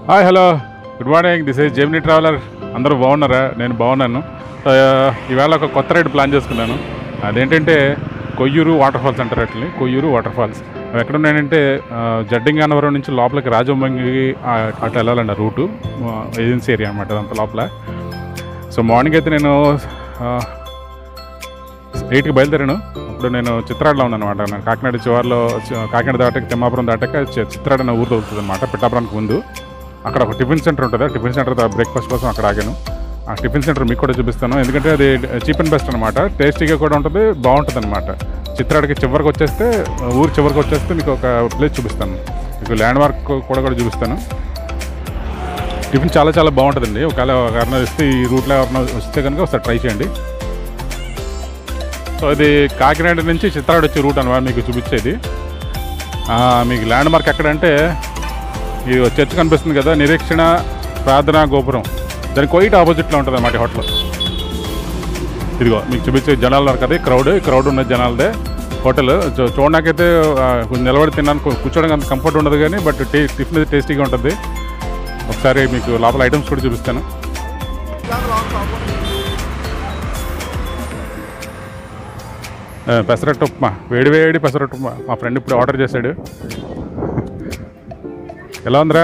Hi hello good morning. This is Gemini traveller. అందరూ బాగున్నారా? నేను బాగున్నాను. ఈవేళ ఒక కొత్త రైడ్ ప్లాన్ చేసుకున్నాను. అదేంటంటే కొయ్యూరు వాటర్ ఫాల్స్ అంటారు. అట్లని కొయ్యూరు వాటర్ ఫాల్స్ అవి ఎక్కడ ఉన్నాయంటే జడ్డింగానవరం నుంచి లోపలికి రాజమంగి అట్లా వెళ్ళాలండి. రూటు ఏజెన్సీ ఏరియా అనమాట అదంతా లోపల. సో మార్నింగ్ అయితే నేను 8కి బయలుదేరాను. ఇప్పుడు నేను చిత్రాడలో ఉన్నాను అనమాట. నేను కాకినాడ చివరిలో కాకినాడ దాటాక తిమ్మాపురం దాటాక చిత్రాడ అనే ఊరు దొరుకుతుంది అనమాట. పిఠాపురానికి ముందు అక్కడ ఒక టిఫిన్ సెంటర్ ఉంటుంది. ఆ టిఫిన్ సెంటర్ బ్రేక్ఫాస్ట్ కోసం అక్కడ ఆగాను. ఆ టిఫిన్ సెంటర్ మీకు కూడా చూపిస్తాను. ఎందుకంటే అది చీప్ అండ్ బెస్ట్ అనమాట. టేస్టీగా కూడా ఉంటుంది, బాగుంటుంది అనమాట. చిత్రాడికి చివరికి వచ్చేస్తే ఊరు చివరికి వచ్చేస్తే మీకు ఒక ప్లేస్ చూపిస్తాను. మీకు ల్యాండ్ మార్క్ కూడా చూపిస్తాను. టిఫిన్ చాలా చాలా బాగుంటుందండి. ఒకవేళ ఎవరైనా వస్తే ఈ రూట్లో ఎవరైనా వస్తే కనుక ఒకసారి ట్రై చేయండి. సో ఇది కాకినాడ నుంచి చిత్రాడ వచ్చే రూట్ అనమాట మీకు చూపించేది. మీకు ల్యాండ్ మార్క్ ఎక్కడంటే ఇది చర్చ్ కనిపిస్తుంది కదా, నిరీక్షణ ప్రార్థనా గోపురం, దానికి క్వైట్ ఆపోజిట్లో ఉంటుంది అన్నమాట హోటల్. ఇదిగో మీకు చూపించే జనాలు ఉన్నారు కదా, క్రౌడ్ ఉన్న జనాలదే హోటల్. చూడడానికైతే కొంచెం నిలబడి తిన్నాను, కూర్చోడానికి అంత కంఫర్ట్ ఉండదు కానీ బట్ టిఫిన్ అయితే టేస్టీగా ఉంటుంది. ఒకసారి మీకు లోపల ఐటమ్స్ కూడా చూపిస్తాను. పెసరట్టు ఉప్మా, వేడి పెసరట్టు ఉప్మా మా ఫ్రెండ్ ఇప్పుడు ఆర్డర్ చేశాడు. ఎలా ఉందిరా?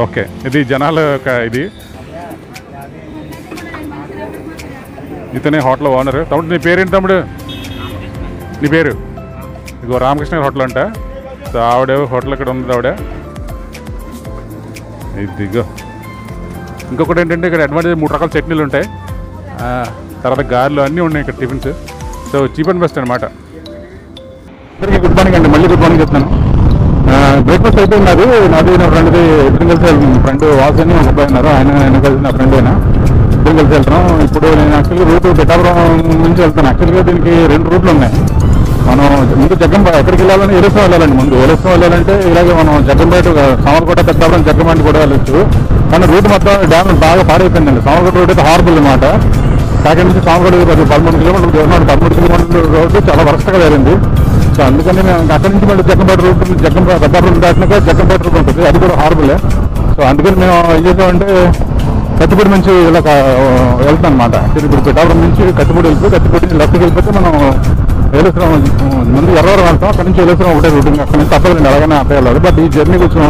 ఓకే, ఇది జనాల యొక్క ఇది ఇతనే హోటల్ ఓనర్. తమ్ముడు నీ పేరేంటి తమ్ముడు? నీ పేరు? ఇగో రామకృష్ణ హోటల్ అంట. సో ఆవిడ హోటల్ ఇక్కడ ఉంది ఆవిడ. ఇదిగో ఇంకొకటి ఏంటంటే ఇక్కడ అడ్వాంటేజ్ 3 రకాల చట్నీలు ఉంటాయి, తర్వాత గారెలు అన్నీ ఉన్నాయి ఇక్కడ tiffins. So cheap and best అనమాట. అందరికీ గుడ్ మార్నింగ్ అండి. మళ్ళీ గుడ్ మార్నింగ్ చెప్తాను. బ్రేక్ఫాస్ట్ అయిపోయినది నాది, నా ఫ్రెండ్ది. ఇద్దరు కలిసి ఫ్రెండ్ వాసు అని ఒక అబ్బాయి ఉన్నారు, ఆయన కలిసి నా ఫ్రెండ్ అయినా ఇద్దరు కలిసి వెళ్తున్నాం. ఇప్పుడు నేను యాక్చువల్గా రూట్ పిఠాపురం నుంచి వెళ్తాను. యాక్చువల్గా దీనికి 2 రూట్లు ఉన్నాయి. మనం ముందు జగ్గంపేట ఎక్కడికి వెళ్ళాలని ఏలేశ్వరం వెళ్ళాలండి. ముందు ఏలేశ్వరం వెళ్ళాలంటే ఇలాగే మనం జగ్గంపేట, సామర్లకోట, పెద్దాపురం, జగ్గమండి కూడా వెళ్ళొచ్చు. కానీ రూట్ మొత్తం డ్యామ్ బాగా పాడైపోయిందండి. సామర్లకోట రోడ్ అయితే హార్బుల్ అనమాట. కాకినాడ నుంచి సామర్లకోట 13 కిలోమీటర్లు దూరం, 13 కిలోమీటర్ల రోడ్డు చాలా వరస్ట్గా వెళ్ళింది. సో అందుకని మేము అక్కడి నుంచి మళ్ళీ జగ్గంపేట రూట్, పెద్దాపురం దాటినాక జగ్గంపేట రూట్ ఉంటుంది, అది కూడా హార్బులే. సో అందుకని మేము ఏం చేసామంటే కత్తిపూడి నుంచి ఇలా వెళ్తాం అనమాట. ఇప్పుడు పిఠాపురం నుంచి కత్తిపూడి వెళ్ళిపోయి కత్తిపూడి నుంచి లెఫ్ట్కి వెళ్ళిపోతే మనం ఏలేశ్వరం ముందు ఎర్రవరం వెళ్తాం. అక్కడ నుంచి ఏలేశ్వరం ఒకటే రూట్, అక్కడ నుంచి తప్పదండి, అలాగనే అట్లా వెళ్ళాలి. బట్ ఈ జర్నీ కొంచెం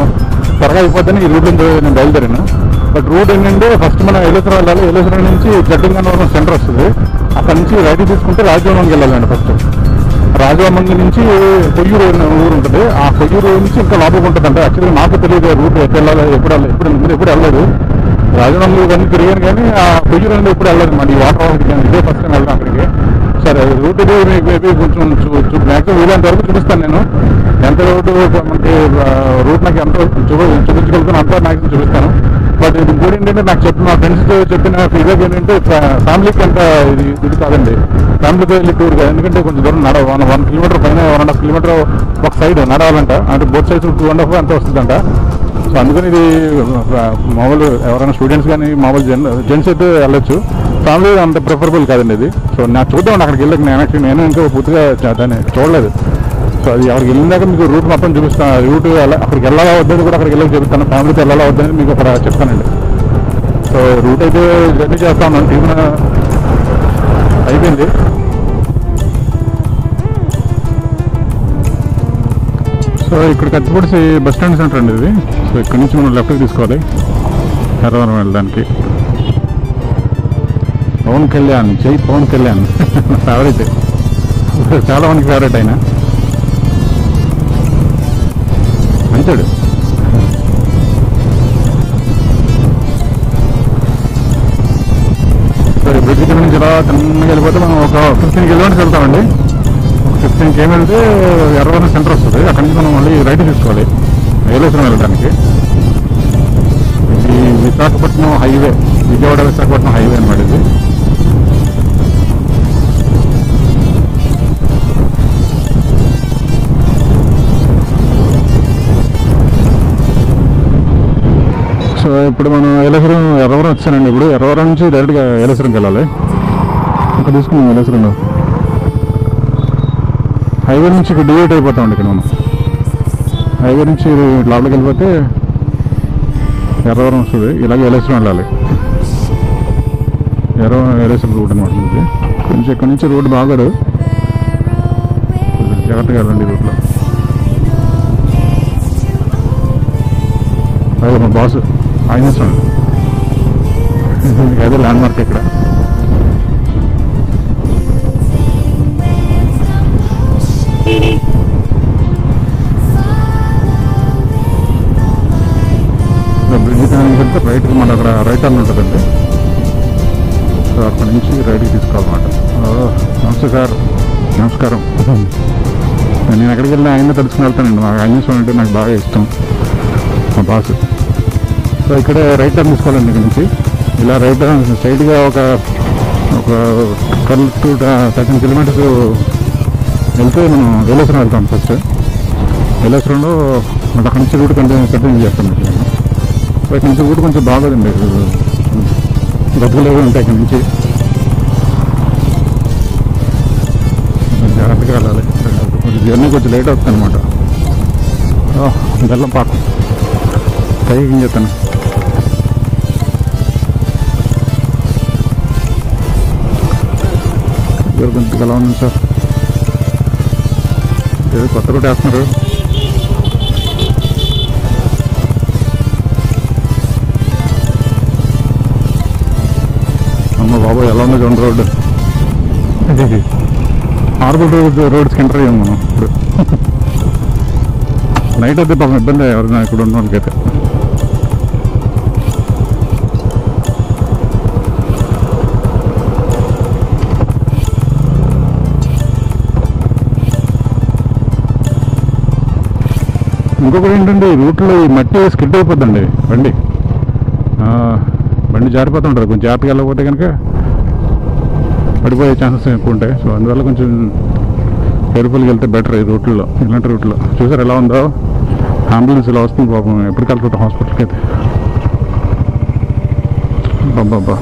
త్వరగా అయిపోద్దని ఈ రూట్ నుంచి నేను బయలుదేరాను. బట్ రూట్ ఏంటంటే ఫస్ట్ మనం ఏలేశ్వరం వెళ్ళాలి. ఏలేశ్వరం నుంచి జడ్డింగన్నవరం సెంటర్ వస్తుంది. అక్కడ నుంచి రైట్ తీసుకుంటే రాజమండ్రికి వెళ్ళాలండి. ఫస్ట్ రాజమండ్రి నుంచి కొయ్యూరు ఊరు ఉంటుంది. ఆ కొయ్యూరు నుంచి ఇంకా లోపలికి ఉంటుంది. అంటే యాక్చువల్గా నాకు తెలియదు రూట్ ఎప్పుడు వెళ్ళాలి, ఎప్పుడు వెళ్ళలేదు. రాజమండ్రి ఇవన్నీ తిరిగాను కానీ ఆ కొయ్యూరు అనేది ఎప్పుడు వెళ్ళలేదు మరి. ఈ వాటర్ ఫాల్కి ఇదే ఫస్ట్ టైం వెళ్దాం అక్కడికి. సరే రూట్ ఇది మీకు మేబీ కొంచెం మ్యాక్సిమం వీలైనంత వరకు చూపిస్తాను నేను. ఎంత రోడ్డు మనకి రూట్ నాకు ఎంత చూపించగలుగుతాను అంతా మ్యాక్సిమం చూపిస్తాను. బట్ ఇది ఇంకోటి ఏంటంటే నాకు మా ఫ్రెండ్స్తో చెప్పిన ఫీడ్బ్యాక్ ఏంటంటే ఫ్యామిలీకి అంత ఇది కాదండి, ఫ్యామిలీతో వెళ్ళి టూర్ కాదు. ఎందుకంటే కొంచెం దూరం 1 కిలోమీటర్ పైన 1.5 కిలోమీటర్ ఒక సైడ్ నడవాలంట. అంటే బోత్ సైడ్స్ 2.5 అంతా వస్తుందంట. సో అందుకని ఇది మామూలు ఎవరైనా స్టూడెంట్స్ కానీ మామూలు జెంట్స్ అయితే వెళ్ళొచ్చు. ఫ్యామిలీ అంత ప్రిఫరబుల్ కాదండి ఇది. సో నాకు చూద్దామండి అక్కడికి వెళ్ళక నేను ఇంకా పూర్తిగా దాన్ని చూడలేదు. సో అది అక్కడికి వెళ్ళినాక మీకు రూట్ మొత్తం చూపిస్తాను. రూట్ అక్కడికి వెళ్ళాలా వద్దని కూడా అక్కడికి వెళ్ళక చెప్తాను. ఫ్యామిలీతో వెళ్ళాలా వద్దని మీకు అక్కడ చెప్తానండి. సో రూట్ అయితే జర్నీ చేస్తా ఉన్నాను. టీమ్ అయిపోయింది. సో ఇక్కడ కత్తిపూడి బస్ స్టాండ్ సెంటర్ అండి ఇది. సో ఇక్కడ నుంచి మనం లెఫ్ట్కి తీసుకోవాలి ఎర్రవరం వెళ్ళడానికి. పవన్ కళ్యాణ్, జై పవన్ కళ్యాణ్ ఫేవరెట్, చాలా మందికి ఫేవరెట్ అయినా మంచాడు. సరే బ్రిడ్జ్ కింద నుంచి ఇలా తిన్నగా వెళ్ళిపోతే మనం ఒక 15 కిలోమీటర్స్ వెళ్తామండి. 15 కేమ్ వెళ్తే ఎర్రవరం సెంటర్ వస్తుంది. అక్కడి నుంచి మనం మళ్ళీ రైట్ తీసుకోవాలి ఏలేశ్వరం వెళ్ళడానికి. ఇది విశాఖపట్నం హైవే, విజయవాడ విశాఖపట్నం హైవే అనమాట ఇది. సో ఇప్పుడు మనం ఎర్రవరం వచ్చానండి. ఇప్పుడు ఎర్రవరం నుంచి డైరెక్ట్గా ఏలేశ్వరంకి వెళ్ళాలి. అక్కడ తీసుకున్నాం ఏలేశ్వరంలో. హైవే నుంచి ఇక్కడ డివైడ్ అయిపోతామండి. ఇక్కడ మనం హైవే నుంచి లోపలికి వెళ్ళిపోతే ఎర్రవరం వస్తుంది, ఇలాగే ఎలేశ్వరం వెళ్ళాలి. ఎలేశ్వరం రూట్ అనమాట ఇది. కొంచెం ఇక్కడ నుంచి రోడ్డు బాగోదు, జాగ్రత్తగా వెళ్ళండి ఈ రూట్లో. అదే మా బాస్ ఆయన అదే ల్యాండ్ మార్క్ ఇక్కడ. బ్రిడ్జ్ వెళ్తే రైట్కి మన అక్కడ రైట్ టర్న్ ఉంటుందండి. సో అక్కడ నుంచి రైట్కి తీసుకోవాలన్నమాట. నమస్తే సార్. నమస్కారం. నేను ఎక్కడికి వెళ్ళినా ఆయన తెలుసుకుని వెళ్తానండి. నాకు ఆయన అంటే నాకు బాగా ఇష్టం, మా బాస్. సో ఇక్కడే రైట్ టర్న్ తీసుకోవాలండి. ఇక్కడ నుంచి ఇలా రైట్ టర్న్ స్ట్రైట్గా ఒక 12 to 13 కిలోమీటర్స్ వెళ్తే మనం ఎలేశ్వరం వెళ్తాం. ఫస్ట్ ఎలేశ్వరంలో అక్కడి నుంచి రూట్ కంటిన్యూ చేస్తాం. ఇక్కడ నుంచి రూట్ కొంచెం బాగోదండి, గతుకులేవి ఉంటాయి. ఇక్కడ నుంచి జాగ్రత్తగా వెళ్ళాలి. కొంచెం జర్నీ కొంచెం లేట్ అవుతుంది అనమాట. బెల్లం పాకం పైకి ఏం చెప్తాను. కొంచెం ఎలా ఉంది సార్? ఏదో కొత్త రూట్ వేస్తున్నారు. అమ్మ బాబు ఎలా ఉంది చూడండి రోడ్డు. హార్బర్ రోడ్స్కి ఎంటర్ అయ్యాము మనం ఇప్పుడు. నైట్ అయితే పాపం ఇబ్బంది ఎవరైనా ఇక్కడ ఉన్న వాళ్ళకైతే. ఇంకొకటి ఏంటంటే రూట్లో ఈ మట్టి స్కిడ్ అయిపోద్దండి బండి. బండి జారిపోతూ ఉంటుంది. కొంచెం జాగ్రత్తగా వెళ్ళకపోతే కనుక పడిపోయే ఛాన్సెస్ ఎక్కువ ఉంటాయి. సో అందువల్ల కొంచెం కేర్ఫుల్గా వెళ్తే బెటర్ ఈ రూట్లో, ఇలాంటి రూట్లో. చూసారు ఎలా ఉందో? అంబులెన్స్ ఇలా వస్తుంది పాపం. ఎప్పటికి వెళ్తుంటాం హాస్పిటల్కి అయితే. బాబా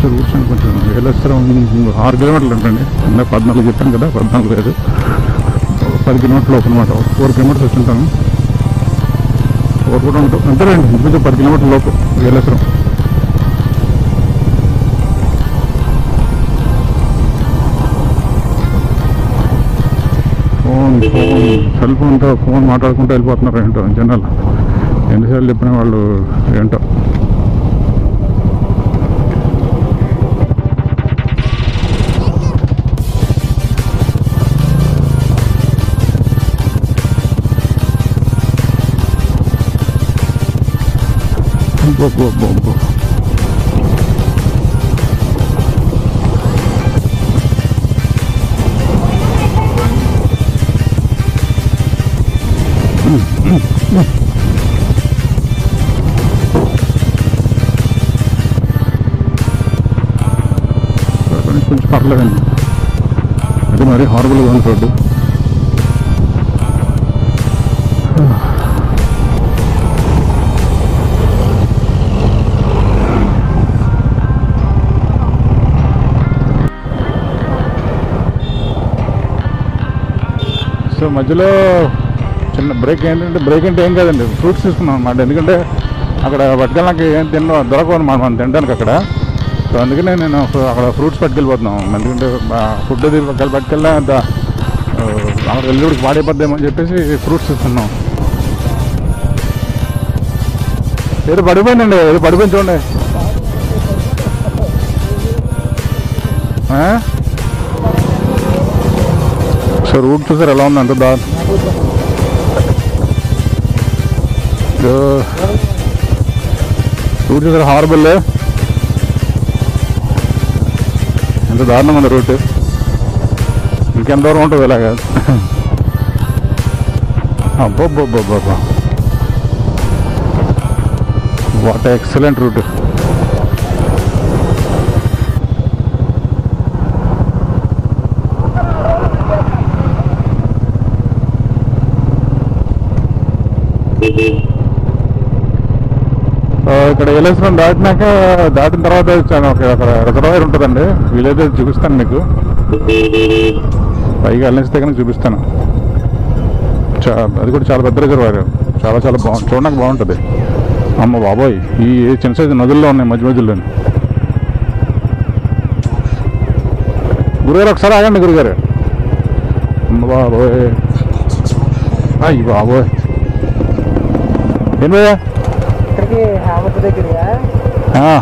రూట్స్ కొంచెం ఎలేశ్వరం 6 కిలోమీటర్లు ఉంటుంది. 14 చెప్పాను కదా, 14 లేదు, 10 కిలోమీటర్లు లోపు అనమాట. 4 కిలోమీటర్స్ వచ్చి ఉంటాను. 4 కూడా ఉంటాం అంతేనండి. ఇంకొంచెం 10 కిలోమీటర్ల లోపు ఎలేశ్వరం. సెల్ ఫోన్తో ఫోన్ మాట్లాడుకుంటూ వెళ్ళిపోతున్నారు ఏంటో జనాలు. ఎన్నిసార్లు చెప్పిన వాళ్ళు ఏంటో. కొంచెం పర్లేదండి. అది మరీ హారబుల్గా ఉంది రోడ్డు. సో మధ్యలో చిన్న బ్రేక్ ఏంటంటే, బ్రేక్ అంటే ఏం కాదండి, ఫ్రూట్స్ తీసుకున్నాం అన్నమాట. ఎందుకంటే అక్కడ పట్టుకెళ్ళడానికి ఏం దొరకవు అన్నమాట మనం తినడానికి అక్కడ. సో అందుకనే నేను అక్కడ ఫ్రూట్స్ పట్టుకెళ్ళిపోతున్నాం. ఎందుకంటే ఫుడ్ పట్టుకెళ్ళా అంత అక్కడ వెళ్ళిడికి పాడైపోద్దామని చెప్పేసి ఫ్రూట్స్ తీసుకున్నాం. ఏదో పడిపోయిందండి, ఏదో పడిపోయింది చూడండి. సో రూట్ చూసారు ఎలా ఉంది? అంత రూట్ చూసారు, హార్బుల్ ఎంత దారుణంగా ఉంది రూట్. ఇంకెంత దూరం ఉంటుంది ఇలాగా? అబ్బబ్బబ్బబ్బా, వాట్ ఎక్సలెంట్ రూట్. ఇక్కడ ఎల్ఎస్ఎం దాటిన తర్వాత వచ్చాను. అక్కడ రిజర్వాయర్ ఉంటుందండి, వీలైతే చూపిస్తాను మీకు. పైగా వెళ్ళేసి దగ్గర చూపిస్తాను. అది కూడా చాలా పెద్ద రిజర్వాయర్, చాలా చాలా బాగుంది, చూడడానికి బాగుంటుంది. అమ్మ బాబోయ్, ఈ చిన్న సైజు నదుల్లో ఉన్నాయి మధ్య మధ్యలో. గురుగారు ఒకసారి ఆగండి గురుగారు. అమ్మ బాబోయ్, అయ్యి బాబోయ్. ఏం భయ్యా?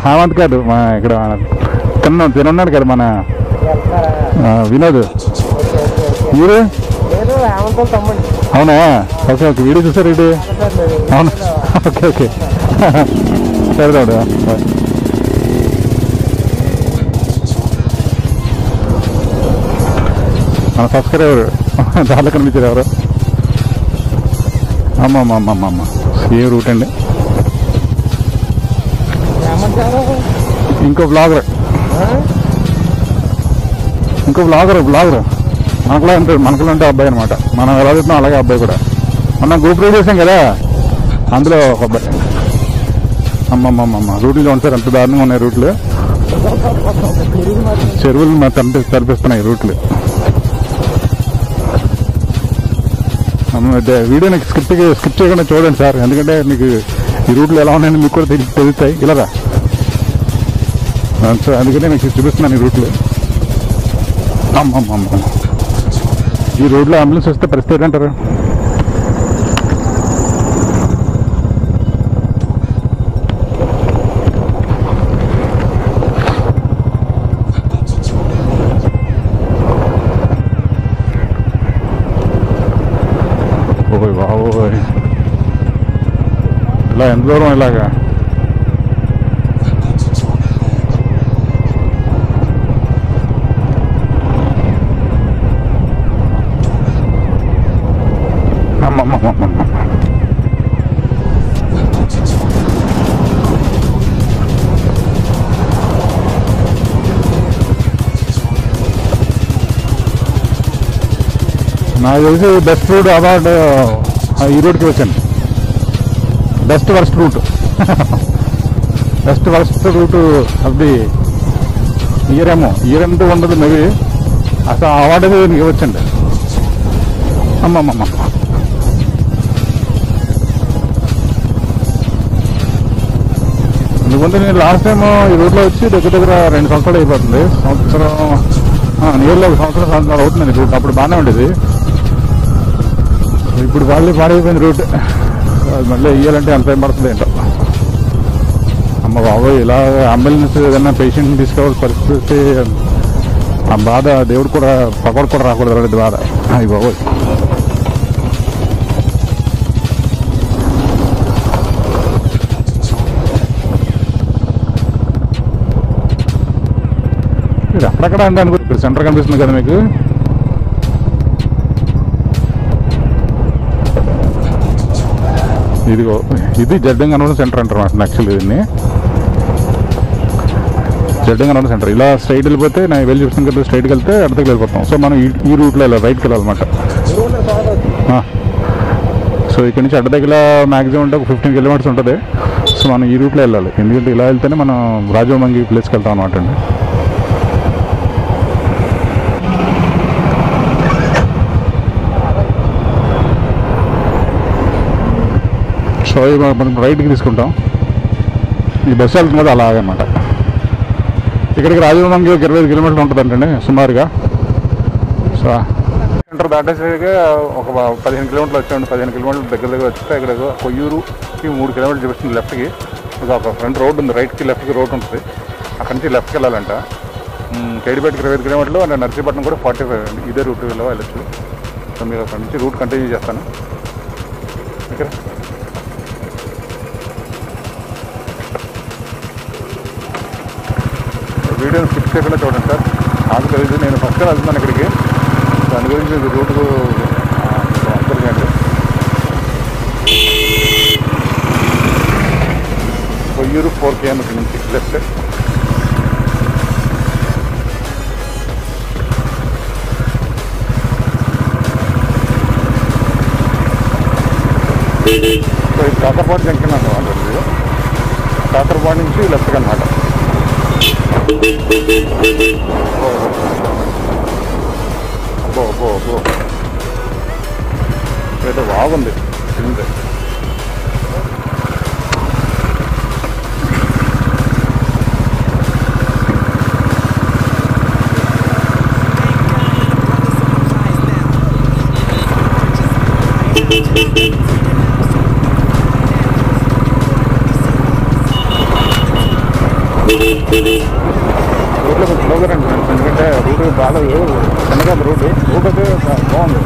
హేమంత్ కాదు, మా ఇక్కడ తినున్నాడు కదా మన వినోద్. మీరు అవునా? ఓకే ఓకే, వీడియో చూసారు ఇది? అవునా, ఓకే ఓకే, సరే తమ్ముడు. మన సబ్స్క్రైబర్ దాంట్లో కనిపించారు ఎవరు? అమ్మ ఏ రూట్ అండి. ఇంకో బ్లాగర్ మనకులో అంటే అబ్బాయి అనమాట. మనం ఎలా చెప్తున్నాం అలాగే అబ్బాయి కూడా. మనం గ్రూప్ రీడ్ చేసాం కదా, అందులో ఒక అబ్బాయి. అమ్మమ్మమ్మ రూట్లు చూడండి సార్, ఎంత దారుణంగా ఉన్నాయి రూట్లు. చెరువులు తలపిస్తున్నాయి రూట్లు. వీడియోని స్కిప్ చేయకుండా చూడండి సార్, ఎందుకంటే మీకు ఈ రూట్లు ఎలా ఉన్నాయని మీకు కూడా తెలుస్తాయి. ఇలారా, అందుకనే మీకు చూపిస్తున్నాను ఈ రూట్లు. అమ్మమ్మ, ఈ రోడ్లో అంబులెన్స్ వస్తే పరిస్థితి ఏంటంటారు? ఓయ్ బాబోయ్, ఇలా ఎంత దూరం ఇలాగా? నాకు తెలిసి బెస్ట్ రూట్ అవార్డు ఈ రోడ్కి వచ్చాను. Best worst root of the year అంటూ ఉండదు మేబీ. అసలు అవార్డు అనేది నీకు ఇవ్వచ్చండి. అమ్మమ్మమ్మ, ఎందుకంటే నేను లాస్ట్ టైం ఈ రోడ్లో వచ్చి దగ్గర 2 సంవత్సరాలు అయిపోతుంది. నియర్లో 1 సంవత్సరం అవుతుందండి రూట్. అప్పుడు బాగానే ఉండేది, ఇప్పుడు పాడైపోయింది రూట్. మళ్ళీ వేయాలంటే ఎంత టైం పడుతుంది ఏంటో. అమ్మ బాబోయ్, ఇలా అంబులెన్స్ ఏదైనా పేషెంట్ని తీసుకోవాల్సిన పరిస్థితి, ఆ బాధ దేవుడు కూడా పక్కడు కూడా రాకూడదు అలాంటి బాధ. అయ్యి బాబోయ్, మీరు అక్కడక్కడ అంటే అనుకో. ఇక్కడ సెంటర్ కనిపిస్తుంది కదా మీకు. ఇది జడ్డంగనవరం సెంటర్ అంటారు యాక్చువల్లీ. దీన్ని జడ్డంగనవరం సెంటర్. ఇలా స్ట్రైట్ వెళ్ళిపోతే నేను వెళ్ళి చూస్తాను కదా, స్ట్రైట్కి వెళ్తే అడతకి వెళ్ళిపోతాం. సో మనం ఈ రూట్లో వెళ్ళాలి, రైట్కి వెళ్ళాలన్నమాట. సో ఇక్కడ నుంచి అడ్డదగిల మ్యాక్సిమం అంటే ఒక 15 కిలోమీటర్స్ ఉంటుంది. సో మనం ఈ రూట్లో వెళ్ళాలి, ఎందుకంటే ఇలా వెళ్తేనే మనం రాజమంగి ప్లేస్కి వెళ్తాం అనమాట అండి. సో మనం రైట్కి తీసుకుంటాం. ఈ బస్సు వెళ్తుంది కదా అలాగనమాట. ఇక్కడికి రాజమంగి ఒక 25 కిలోమీటర్లు ఉంటుందంటండి సుమారుగా. సో సెంటర్ దాటేసరికి ఒక 15 కిలోమీటర్లు వచ్చామండి. 15 కిలోమీటర్లు దగ్గర వస్తే ఇక్కడ కొయ్యూరుకి 3 కిలోమీటర్లు చూపిస్తుంది లెఫ్ట్కి. ఒక ఫ్రంట్ రోడ్ ఉంది, రైట్కి లెఫ్ట్కి రోడ్ ఉంటుంది. అక్కడి నుంచి లెఫ్ట్కి వెళ్ళాలంట. కేడిపేటకి 25 కిలోమీటర్లు అండ్ నర్సీపట్నం కూడా 45 అండి. ఇదే రూట్లో వెళ్ళచ్చు. సో మీరు అక్కడి నుంచి రూట్ కంటిన్యూ చేస్తాను. ఇక్కడ వీడియోని స్కిప్ చేయకుండా చూడండి సార్. నాకు తెలియదు, నేను ఫస్ట్ టైం వెళ్తున్నాను ఇక్కడికి. దాని గురించి రూట్కు అందరికీ అండి. కొయ్యూరు 4 km నుంచి లెఫ్ట్. సో ఇది కాకరపాటు జంక్షన్ అన్నమాట. కాకరపాడు నుంచి లెఫ్ట్కి అనమాట. అబ్బో ఏదో బాగుంది కింద. రోడ్లో కొంచెం స్లోగా రండి ఫ్రెండ్స్, ఎందుకంటే రూట్ బాగా చిన్నగా రూట్ అయితే బాగుంది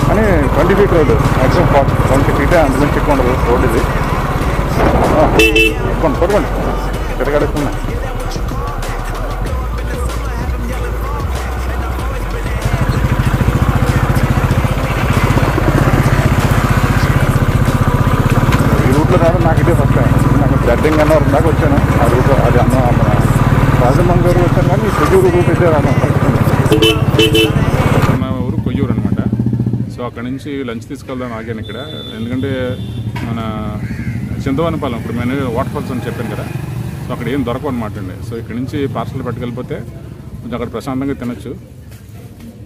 కానీ 20 feet రోడ్డు, మ్యాక్సిమం 20 feet అందులో ఎక్కువ ఉండదు రోడ్ ఇది. పట్టుకోండి తిరగడుతున్నా. ఈ రూట్లో రావడం నాకు ఇదే ఫస్ట్ టైం. నాకు జడ్డింగ్ అన్నవరం దాకా వచ్చాను ఆ రూట్, అది మన రాజమండ్రి వచ్చాను కానీ కొయ్యూరు రూట్ అయితే రాను. మా ఊరు కొయ్యూరు అనమాట. సో అక్కడ నుంచి లంచ్ తీసుకెళ్దాం ఆగాను ఇక్కడ, ఎందుకంటే మన చింతవానిపాలెం ఇప్పుడు నేను వాటర్ ఫాల్స్ అని చెప్పాను కదా, సో అక్కడ ఏం దొరకవు అనమాట అండి. సో ఇక్కడ నుంచి పార్సల్ పట్టుకెళ్ళిపోతే కొంచెం అక్కడ ప్రశాంతంగా తినచ్చు.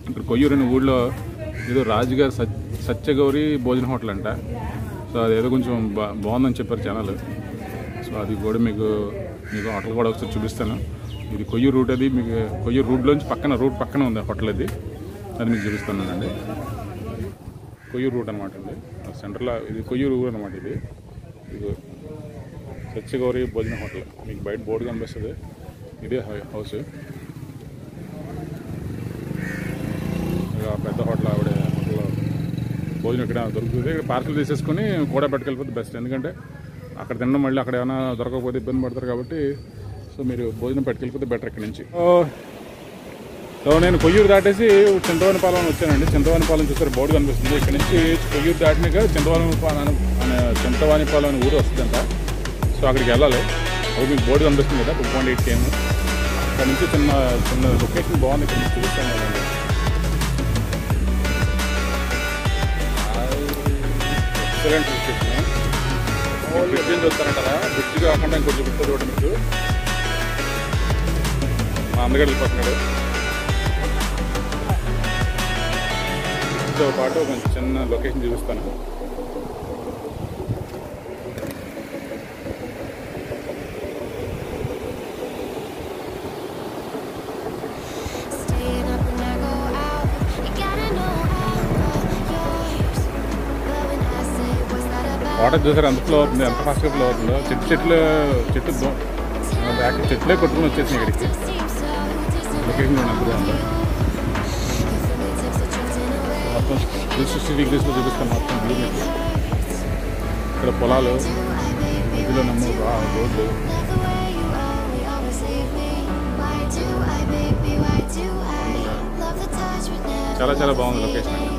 ఇక్కడ కొయ్యూరు అనే ఊళ్ళో ఏదో రాజుగారి సత్యగౌరి భోజన హోటల్ అంట. సో అదేదో కొంచెం బాగుందని చెప్పారు ఛానల్. సో అది కూడా మీకు హోటల్ కూడా ఒకసారి చూపిస్తాను. ఇది కొయ్యూరు రూట్, అది మీకు కొయ్యూరు రూట్లోంచి రూట్ పక్కన ఉంది హోటల్, అది మీకు చూపిస్తానండి. కొయ్యూరు రూట్ అనమాట అండి, సెంటర్లో ఇది కొయ్యూరు ఊరు అనమాట. ఇది సత్యగౌరి భోజన హోటల్, మీకు బయట బోర్డు కనిపిస్తుంది. ఇదే హౌస్, ఇక పెద్ద హోటల్. ఆవిడ హోటల్లో భోజనం ఇక్కడ దొరుకుతుంది. ఇక్కడ పార్సల్ తీసేసుకొని కూడా పట్టుకెళ్ళిపోతే బెస్ట్, ఎందుకంటే అక్కడ తినడం మళ్ళీ అక్కడ ఏమైనా దొరకకపోతే ఇబ్బంది పడతారు కాబట్టి. సో మీరు భోజనం పట్టుకెళ్ళిపోతే బెటర్ ఇక్కడ నుంచి. సో నేను కొయ్యూరు దాటేసి చింతవానిపాలెం వచ్చానండి. చింతవానిపాలెం చూసారు బోర్డు కనిపిస్తుంది. ఇక్కడ నుంచి కొయ్యూరు దాటినాక చింతవానిపాలెం అనే ఊరు వస్తుందంట. సో అక్కడికి వెళ్ళాలి. అప్పుడు మీకు బోర్డు కనిపిస్తుంది కదా, 2.8 km. అక్కడ నుంచి చిన్న లొకేషన్ బాగుంది, ఇక్కడ నుంచి చూస్తాను కదండి. Excellent location. బ్రిడ్జ్ ఏం చూస్తారంటారా? బ్రిడ్జ్ కాకుండా ఇంకొంచెం చూపిస్తుంది కూడా మీకు. మా అందగడ్డ వెళ్ళిపోతున్నాడు. తో పాటు కొంచెం చిన్న లొకేషన్ చూపిస్తాను. వాటర్ చూసారు ఎంత ఫ్లో అవుతుంది, ఎంత ఫాస్ట్గా ఫ్లో అవుతుందో. చెట్లే కొట్టుకుని వచ్చేసింది ఇక్కడికి. లొకేషన్ ఎంత బాగుందో మొత్తం 360 degreesలో చూపిస్తాను. మొత్తం వ్యూ మీకు. ఇక్కడ పొలాలు, మధ్యలో రోడ్లు. చాలా బాగుంది లొకేషన్ అండి.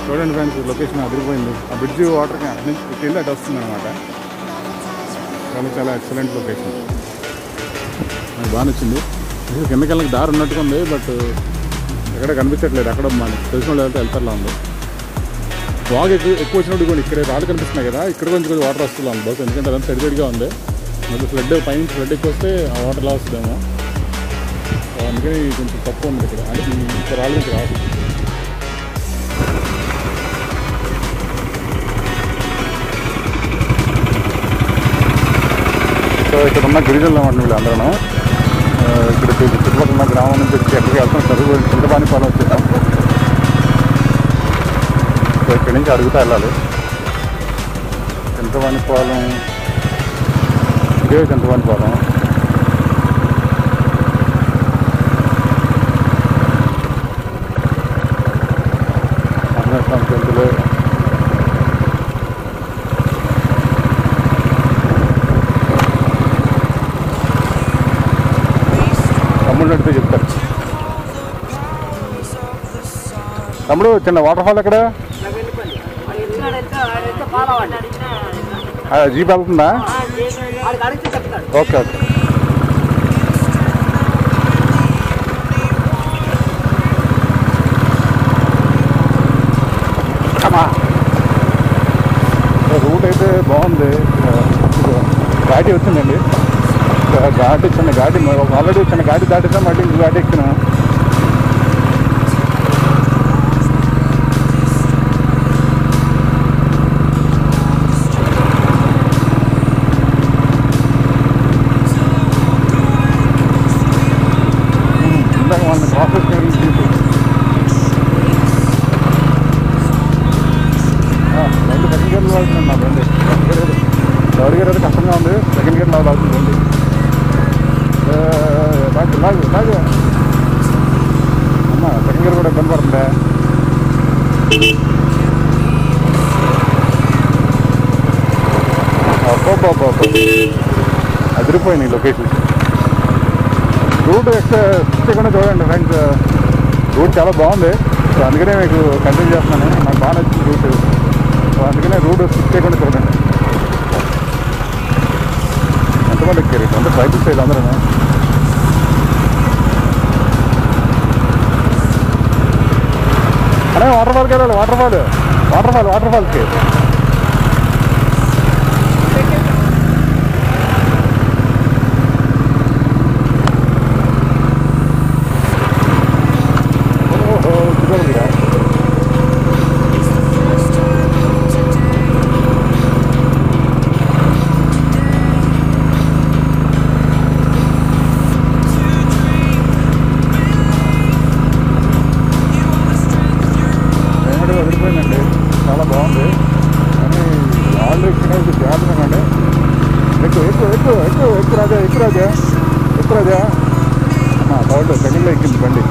చూడండి ఫ్రెండ్స్, లొకేషన్ అదిరిపోయింది. ఆ బ్రిడ్జ్ వాటర్కి అటు నుంచి కింద అటు వస్తుంది అనమాట. చాలా ఎక్సలెంట్ లొకేషన్, నాకు బాగా నచ్చింది. కిందకి వెళ్ళకి దారి ఉన్నట్టుగా ఉంది, బట్ ఎక్కడ కనిపించట్లేదు. అక్కడ మనకి తెలిసిన వాళ్ళు వెళ్తారులా ఉంది. బాగా ఎక్కువ వచ్చినప్పుడు కూడా ఇక్కడ రాళ్ళు కనిపిస్తున్నాయి కదా, ఇక్కడ కొంచెం వాటర్ వస్తుంది ఉంది బస్, ఎందుకంటే అదంతా సరిపడిగా ఉంది. మళ్ళీ పైన ఫ్లడ్ ఎక్కువ వస్తే ఆ వాటర్ లా వస్తుందేమో, అందుకని కొంచెం తక్కువ ఉంది ఇక్కడ. అంటే ఇక్కడ రాళ్ళు నుంచి రాదు. సో ఇక్కడ ఉన్న గిరిజనులు అన్నమాట వీళ్ళందరూ. ఇక్కడ చుట్టుపక్కల ఉన్న గ్రామం నుంచి వచ్చి ఎక్కడికి వెళ్తాం, చదువు చింతవానిపాలెం వచ్చేసాం. సో ఇక్కడి నుంచి అడుగుతా వెళ్ళాలి. చింతవానిపాలెం, ఇదే చింతవానిపాలెం. టెంపుల్ తమ్ముడు నడితే చెప్తారు. తమ్ముడు చిన్న వాటర్ ఫాల్ ఎక్కడ? జీప్ వెళ్తుందా? Okay okay. రూట్ అయితే బాగుంది. ఘాటి వచ్చిందండి. ఘాటి చిన్న ఘాటి ఆల్రెడీ చిన్న ఘాటి దాటితే మళ్ళీ ఇంకో ఘాటి ఎక్కినా. ఇందాక వాళ్ళని ప్రాసెస్ చేసి బండి సెకండ్ గేర్లో అవుతుంది నా బండి. థర్డ్ గేర్ అయితే కష్టంగా ఉంది. సెకండ్ గేర్ లాగా అవుతుంది బండి. లాగు అమ్మా, సెకండ్ గేర్ కూడా ఇబ్బంది పడుతుందా? అదిరిపోయినాయి లొకేషన్. రూట్ ఎక్కడ చూడండి ఫ్రెండ్స్, రూట్ చాలా బాగుంది. సో అందుకనే మీకు కంటిన్యూ చేస్తున్నాను. నాకు బాగా నచ్చింది రూట్. సో అందుకనే రూట్ స్కిప్ చేయకుండా చూడండి. ఎంతమంది ఎక్కారు? అంటే ట్రైబల్ సైడ్ అందరూ. అనే వాటర్ ఫాల్కి వెళ్ళాలి. వాటర్ ఫాల్కి వదిలిపోయిందండి. చాలా బాగుంది. కానీ ఆల్రెడీ ఎక్కినది జాగ్రత్తగా. ఎక్కువ రాజా థర్డ్ సెకండ్లో ఎక్కింది బండి.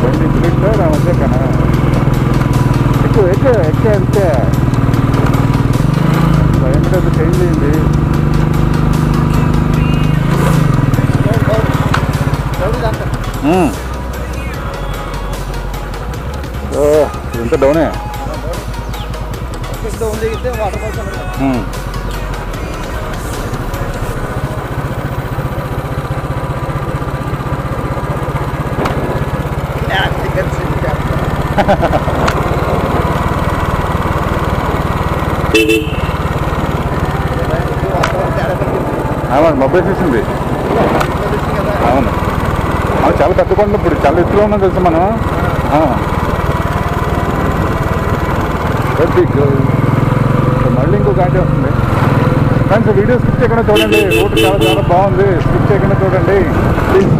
బండి బుల్లెట్ సార్ ఆ మధ్య కన్నా ఎక్కువ అంతే. క్లైమేట్ చేంజ్ అయింది. ఇంత డౌనే. మొబైల్ చేసింది. అవును, చాలా పెద్ద కొండ. ఇప్పుడు చాలా ఎత్తులో ఉన్నాం తెలుసు మనం. మళ్ళీ ఇంకో ఘాటి వస్తుంది. ఫ్రెండ్స్ వీడియో స్కిప్ చేయకుండా చూడండి. రూట్ చాలా బాగుంది. స్కిప్ చేయకుండా చూడండి ప్లీజ్.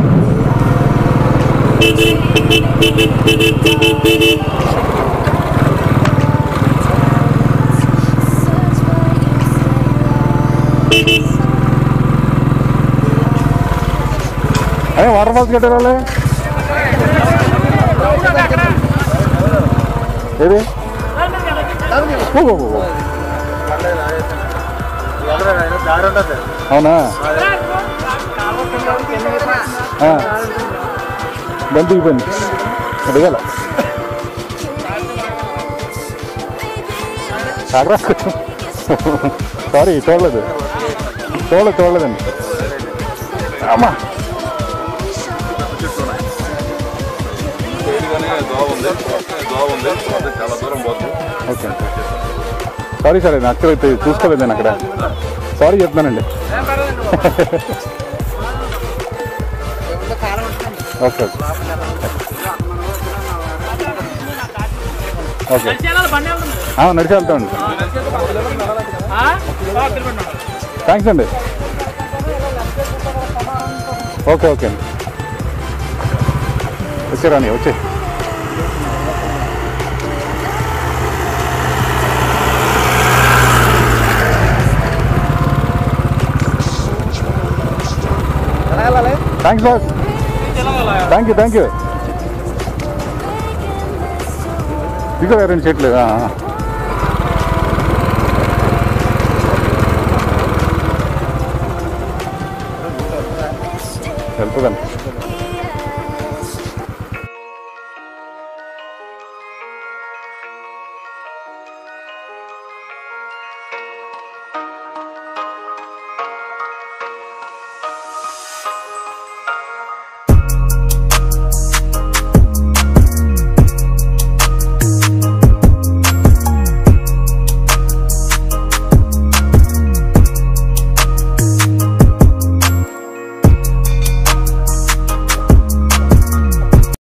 అదే వాటర్ ఫాల్స్ కట్టారాలే ఏది? అవునా? బండి దిగిపోయింది. అడగాల సారీ చూడలేదండి. అమ్మా ఓకే. సారీ సార్, నేను యాక్చువల్గా చూసుకోలేదు నేను అక్కడ. సారీ చెప్తానండి. ఓకే ఓకే నడిచి వెళ్తామండి. థ్యాంక్స్ అండి. ఓకే అండి. వచ్చారాని వచ్చే. Thanks boss. Thank you. ఇక రెండు చెట్లు వెళ్తుందండి.